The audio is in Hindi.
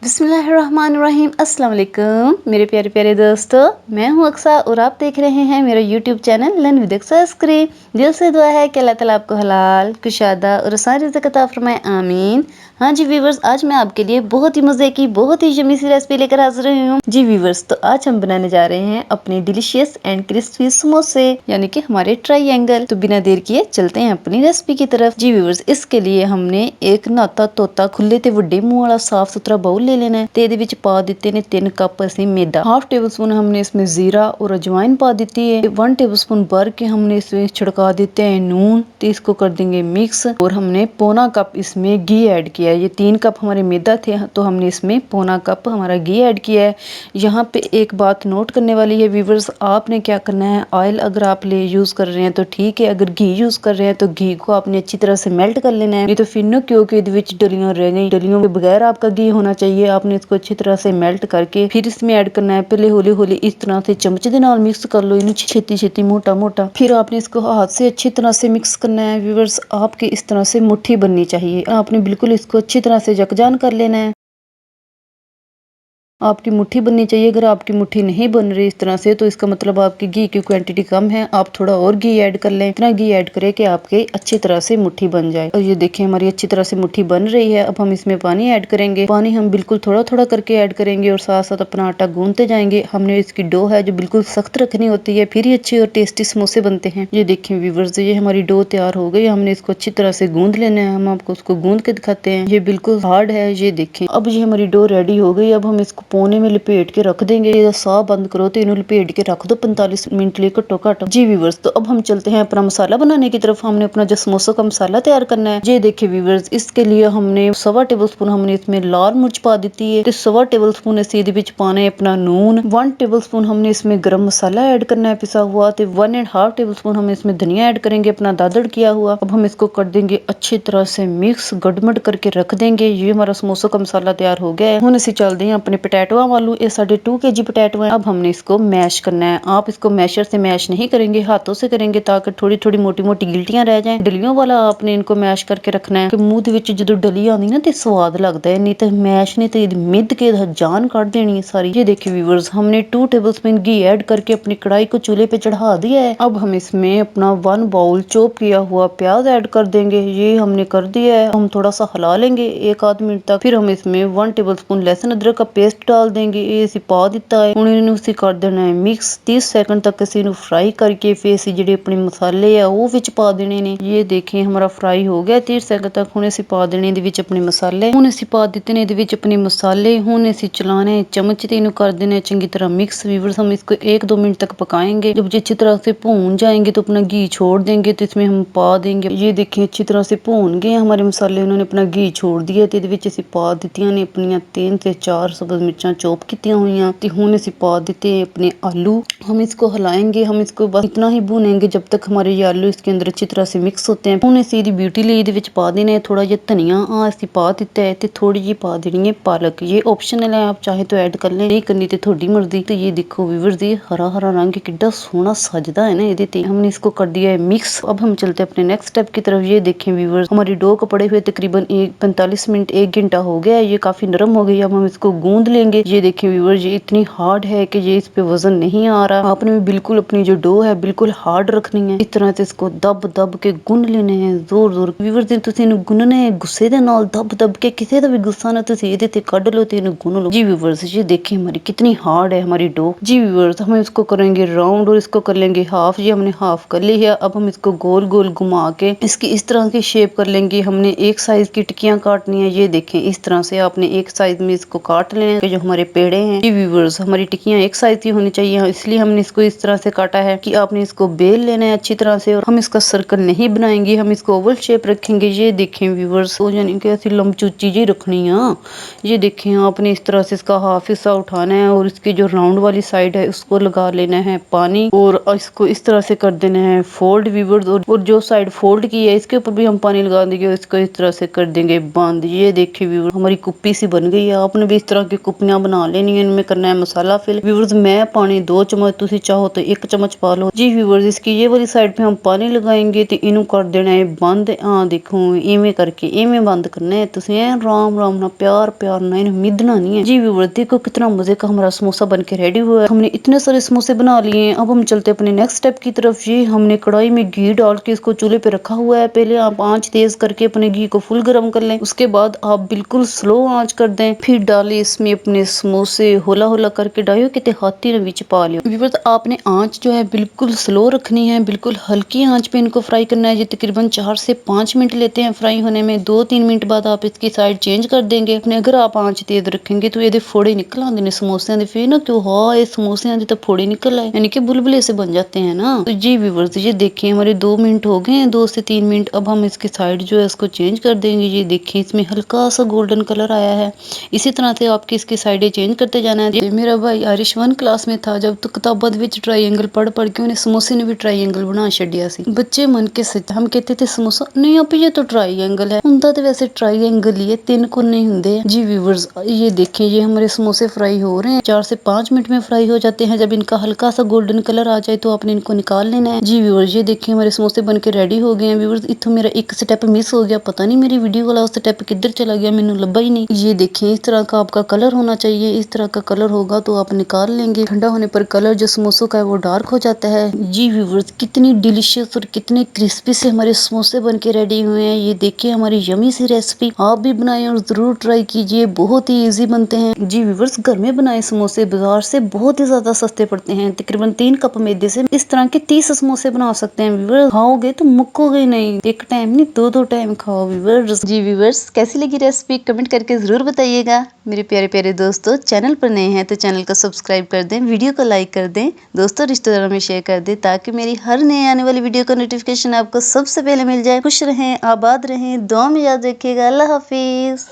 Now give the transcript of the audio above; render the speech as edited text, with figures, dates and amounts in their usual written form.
बिस्मिल्लाहिर्रहमानिर्रहीम अस्सलाम वालेकुम मेरे प्यारे प्यारे दोस्तों, मैं हूँ अक्सा और आप देख रहे हैं मेरा YouTube channel learn with Aqsa screen. दिल से दुआ है कि अल्लाह ताला आपको हलाल कुशादा और आसान रिज़्क़ अता फरमाए, आमीन। हाँ जी व्यूवर्स, आज मैं आपके लिए बहुत ही मज़े की बहुत ही यम्मी सी रेसिपी लेकर हाजिर हुई हूँ। जी व्यूवर्स, तो आज हम बनाने जा रहे हैं अपने डिलीशियस एंड क्रिस्पी समोसे, यानी कि हमारे ट्रायंगल। तो बिना देर किए चलते हैं अपनी रेसिपी की तरफ। जी व्यूवर्स, इसके लिए हमने एक नाता तोता खुले ते ਵੱਡੇ मुंह वाला साफ सुथरा बाउल ले लेना है। ते ਇਹਦੇ ਵਿੱਚ ਪਾ ਦਿੱਤੇ ਨੇ 3 ਕੱਪ ਅਸੀਂ मैदा। हाफ टेबल स्पून हमने इसमें जीरा और अजवाइन पा दी है। 1 टेबल स्पून भर के हमने इसमें छिड़का देते हैं नून, तो इसको कर देंगे मिक्स। और हमने पौना कप इसमें घी ऐड किया है। ये 3 कप हमारे मैदा थे तो हमने इसमें पौना कप हमारा घी ऐड किया है। यहाँ पे एक बात नोट करने वाली है व्यूवर्स, आपने क्या करना है, ऑयल अगर आप ले यूज कर रहे हैं तो ठीक है, अगर घी यूज कर रहे हैं तो घी को आपने अच्छी तरह से मेल्ट कर लेना है। नहीं तो फिर क्योंकि डलियां रह गई, डलियों के बगैर आपका घी होना चाहिए। आपने इसको अच्छी तरह से मेल्ट करके फिर इसमें ऐड करना है। पहले हौली हौली इस तरह से चमचे के नाल मिक्स कर लो, इन्हें छेती छेती मोटा मोटा। फिर आपने इसको हाथ से अच्छी तरह से मिक्स करना है व्यूवर्स। आपकी इस तरह से मुट्ठी बननी चाहिए। आपने बिल्कुल इसको अच्छी तरह से यकजान कर लेना है। आपकी मुट्ठी बननी चाहिए। अगर आपकी मुट्ठी नहीं बन रही इस तरह से तो इसका मतलब आपकी घी की क्वांटिटी कम है। आप थोड़ा और घी ऐड कर लें। इतना घी ऐड करें कि आपके अच्छी तरह से मुट्ठी बन जाए। और ये देखिए हमारी अच्छी तरह से मुट्ठी बन रही है। अब हम इसमें पानी ऐड करेंगे। पानी हम बिल्कुल थोड़ा थोड़ा करके ऐड करेंगे और साथ साथ अपना आटा गूंथते जाएंगे। हमने इसकी डो है जो बिल्कुल सख्त रखनी होती है, फिर ही अच्छे और टेस्टी समोसे बनते हैं। ये देखिए व्यूवर्स, ये हमारी डो तैयार हो गई। हमने इसको अच्छी तरह से गूंद लेना है। हम आपको उसको गूंद के दिखाते हैं। ये बिल्कुल हार्ड है। ये देखें, अब ये हमारी डो रेडी हो गई। अब हम इसको कोने में लपेट के रख देंगे। ये साह बंद करो तो इन्हें लपेट के रख दो 45 मिनट लिए घट्टो घट। जी व्यूवर्स, तो अब हम चलते हैं अपना मसाला बनाने की तरफ। हमने अपना जो समोसा का मसाला तैयार करना है। ये देखिए व्यूवर्स, इसके लिए हमने 1.25 टेबल स्पून हमने इसमें लाल मिर्च पा दी है। 1.25 टेबल स्पून सीधे बिच पाना है अपना नून। 1 टेबल स्पून हमने इसमें गरम मसाला ऐड करना है पिसा हुआ। तो 1.5 टेबल स्पून हम इसमें धनिया ऐड करेंगे अपना दादड़ किया हुआ। अब हम इसको कर देंगे अच्छी तरह से मिक्स, गडमड करके रख देंगे। ये हमारा समोसा का मसाला तैयार हो गया है। हम इसे चलते हैं अपने पोटैटो वालू। 2.5 kg पोटैटो है। अब हमने इसको मैश करना है। आप इसको मैशर से मैश नहीं करेंगे, हाथों से करेंगे ताकि थोड़ी थोड़ी मोटी मोटी गिल्टियां रह जाएं। डलियों वाला आपने इनको मैश करके रखना है कि मुंह ਦੇ ਵਿੱਚ ਜਦੋਂ डली आती ना तो स्वाद लगता है। नहीं तो मैश नहीं तो मिद के जान काट देनी है सारी। ये देखिए व्यूवर्स, हमने 2 टेबलस्पून घी ऐड करके अपनी कढ़ाई को चूल्हे पे चढ़ा दिया है। अब हम इसमें अपना 1 बाउल चॉप किया हुआ प्याज ऐड कर देंगे। ये हमने कर दिया है। हम थोड़ा सा हिला लेंगे 1 आध मिनट तक। फिर हम इसमें 1 टेबलस्पून लहसुन अदरक का पेस्ट डाल देंगे। ये ਅਸੀਂ ਪਾ ਦਿੱਤਾ है। ਹੁਣ ਇਹਨੂੰ ਅਸੀਂ ਕਰ ਦੇਣਾ ਹੈ ਮਿਕਸ। 30 सेकंड तक ਅਸੀਂ ਇਹਨੂੰ फ्राई करके फिर ਅਸੀਂ ਜਿਹੜੇ ਆਪਣੇ ਮਸਾਲੇ ਆ ਉਹ ਵਿੱਚ ਪਾ ਦੇਣੇ ਨੇ। ये देखिए हमारा फ्राई हो गया 30 सेकंड तक। ਹੁਣ ਅਸੀਂ ਪਾ ਦੇਣੇ ਇਹਦੇ ਵਿੱਚ ਆਪਣੇ ਮਸਾਲੇ। ਹੁਣ ਅਸੀਂ ਪਾ ਦਿੱਤੇ ਨੇ ਇਹਦੇ ਵਿੱਚ ਆਪਣੇ मसाले। ਹੁਣ ਅਸੀਂ चलाने चम्मच ਤੇ ਇਹਨੂੰ कर देना चंगी तरह मिक्स। व्यूअर्स, हम इसको 1-2 मिनट तक पकाएंगे। जब ये अच्छी तरह से भून जाएंगे तो अपना घी छोड़ देंगे तो इसमें हम पा देंगे। ये देखिए अच्छी तरह से भून गए हमारे मसाले, उन्होंने अपना घी छोड़ दिया। तो ਇਹਦੇ ਅਸੀਂ ਪਾ ਦਿੱਤੀਆਂ ਨੇ अपनी 3 से 4 सब्ज मिर्चा चॉप कीतियां हुई। तो ਹੁਣ ਅਸੀਂ पा देते हैं अपने आलू। हम इसको हिलाएंगे। हम इसको बस इतना ही भूनेंगे जब तक हमारे ये आलू इसके अंदर अच्छी तरह से मिक्स होते हैं। ਹੁਣ ਅਸੀਂ ਇਹਦੀ ਬਿਊਟੀ ਲਈ ਇਹਦੇ ਵਿੱਚ पा देना है थोड़ा ਜਿਹਾ धनिया। ਅਸੀਂ पा ਦਿੱਤਾ है। तो थोड़ी जी पा देनी है पालक। ये ऑप्शनल है, आप चाहे तो ऐड कर लें, नहीं करनी तो थोड़ी मर्जी। तो ये देखो व्यूअर्स, ये हरा हरा रंग कितना सोहना सजदा है ना ਇਹਦੇ ਤੇ। हमने इसको कर दिया है मिक्स। अब हम चलते हैं अपने नेक्स्ट स्टेप की तरफ। ये देखें व्यूअर्स, हमारी डो को पड़े हुए तकरीबन 45 मिनट 1 घंटा हो गया है। ये काफी नरम हो गई। अब हम इसको गूंद लेंगे। ये देखें व्यूअर्स, ये इतनी हार्ड है कि ये इस पे वजन नहीं आ रहा। आपने भी बिल्कुल अपनी जो डो है बिल्कुल हार्ड रखनी है। इस तरह से इसको दब दब के गुन लेने हैं जोर जोर। व्यूअर्स, ਤੁਸੀਂ ਇਹਨੂੰ ਗੁੰਨਣੇ ਗੁੱਸੇ ਦੇ ਨਾਲ दब दब के, किसी का भी गुस्सा ना ਤੁਸੀਂ ਇਹਦੇ ਤੇ ਕੱਢ लो तो ਇਹਨੂੰ गुन लो। जी व्यूअर्स, ये देखिए हमारी कितनी हार्ड है हमारी डो। जी व्यूअर्स, हम इसको करेंगे राउंड और इसको कर लेंगे हाफ। ये हमने हाफ कर ली है। अब हम इसको गोल गोल घुमा के इसकी इस तरह की शेप कर लेंगे। हमने एक साइज की टिक्कियां काटनी है। ये देखें इस तरह से आपने एक साइज में इसको काट लेना है। जो हमारे पेड़े हैं जी व्यूअर्स, हमारी टिक्कियां एक साइज की होनी चाहिए, इसलिए हमने इसको इस तरह से काटा है कि आपने इसको बेल लेना है अच्छी तरह से। और हम इसका सर्कल नहीं बनाएंगे, हम इसको ओवल शेप रखेंगे। ये देखें व्यूअर्स, तो यानी कि ऐसी लंबचूची जी रखनी है। ये देखें, आपने इस तरह से इसका हाफ हिस्सा उठाना है और इसकी जो राउंड वाली साइड है उसको लगा लेना है पानी और इसको इस तरह से कर देना है फोल्ड व्यूअर्स। और जो साइड फोल्ड की है इसके ऊपर भी हम पानी लगा देंगे और इसको इस तरह से कर देंगे बंद। ये देखिए व्यूअर्स, हमारी कुप्पी सी बन गई है। आपने भी इस तरह की कुप्पी क्रिस्पियां बना लेनी है। इनमें करना है मसाला फिल। व्यूअर्स मैं पानी 2 चम्मच, तुसी चाहो तो 1 चम्मच पा लो जी। व्यूअर्स इसकी ये वाली साइड पे हम पानी लगाएंगे तो इनू कर देना है बंद। हाँ देखो इवें करके इवें बंद करना है। तुसी राम राम ना प्यार प्यार ना इन्हें मिदना नहीं है जी। व्यूअर्स देखो कितना मजे का हमारा समोसा बन के रेडी हुआ है। हमने इतने सारे समोसे बना लिए हैं। अब हम चलते अपने नेक्स्ट स्टेप की तरफ। ये हमने कढ़ाई में घी डाल के इसको चूल्हे पे रखा हुआ है। पहले आप आंच तेज करके अपने घी को फुल गर्म कर लें। उसके बाद आप बिल्कुल स्लो आंच कर दें। फिर डालें इसमें अपने समोसे, होला होला करके डायो कि हाथी ने बीच पा लियो। व्यूअर्स आपने आंच जो है बिल्कुल स्लो रखनी है, बिल्कुल हल्की आंच पे इनको फ्राई करना है। ये तकरीबन 4 से 5 मिनट लेते हैं फ्राई होने में। 2-3 मिनट बाद आप इसकी साइड चेंज कर देंगे। अपने अगर आप आंच तेज रखेंगे तो ये फोड़े निकल आते हैं समोसियां दे। फिर ना क्यों हाँ ये समोसियां दे तो फोड़े निकल आए, यानी कि बुलबुले से बन जाते हैं ना। तो जी व्यूअर्स ये देखिए हमारे 2 मिनट हो गए हैं, 2 से 3 मिनट। अब हम इसकी साइड जो है इसको चेंज कर देंगे। ये देखिए इसमें हल्का सा गोल्डन कलर आया है। इसी तरह से आपकी इसकी साइडें चेंज करते जाना है। मेरा भाई आरिश 1 क्लास में था जब तो किताबां विच ट्रायंगल पढ़ पढ़ के उन्हें समोसे ने भी ट्रायंगल बना छड़िया सी। बच्चे मन के सिद्ध हम कहते थे समोसा नहीं आप ये तो ट्रायंगल है। हुंदा तो वैसे ट्रायंगल ही है, 3 कोने हुंदे हैं जी। व्यूअर्स ये देखिए ये हमारे समोसे फ्राई हो रहे हैं। 4 से 5 मिनट में फ्राई हो जाते हैं। जब इनका हल्का सा गोल्डन कलर आ जाए तो आपने इनको निकाल लेना है जी। व्यूअर्स ये देखिए हमारे समोसे बन के रेडी हो गए हैं। व्यूअर्स इथों मेरा एक स्टेप मिस हो गया, पता नहीं मेरी वीडियो वाला स्टेप किधर चला गया, मैंने लब्बा ही नहीं। ये देखिए इस तरह का आपका कलर होना चाहिए। इस तरह का कलर होगा तो आप निकाल लेंगे। ठंडा होने पर कलर जो समोसों का है वो डार्क हो जाता है जी। व्यूअर्स कितनी डिलीशियस और कितने क्रिस्पी से हमारे समोसे बन के रेडी हुए हैं। ये देखिए हमारी यमी सी रेसिपी आप भी बनाएं और जरूर ट्राई कीजिए, बहुत ही इजी बनते हैं जी। व्यूअर्स घर में बनाए समोसे बाजार से बहुत ही ज्यादा सस्ते पड़ते हैं। तकरीबन 3 कप मैदे से इस तरह के 30 समोसे बना सकते हैं। व्यूअर्स खाओगे तो मुक्कोगे नहीं, एक टाइम नहीं 2-2 टाइम खाओ व्यूअर्स जी। व्यूअर्स कैसी लगी रेसिपी कमेंट करके जरूर बताइएगा। मेरे प्यारे प्यारे दोस्तों चैनल पर नए हैं तो चैनल को सब्सक्राइब कर दें, वीडियो को लाइक कर दें, दोस्तों रिश्तेदारों में शेयर कर दें ताकि मेरी हर नए आने वाली वीडियो का नोटिफिकेशन आपको सबसे पहले मिल जाए। खुश रहें, आबाद रहें, दुआ में याद रखिएगा। अल्लाह हाफिज।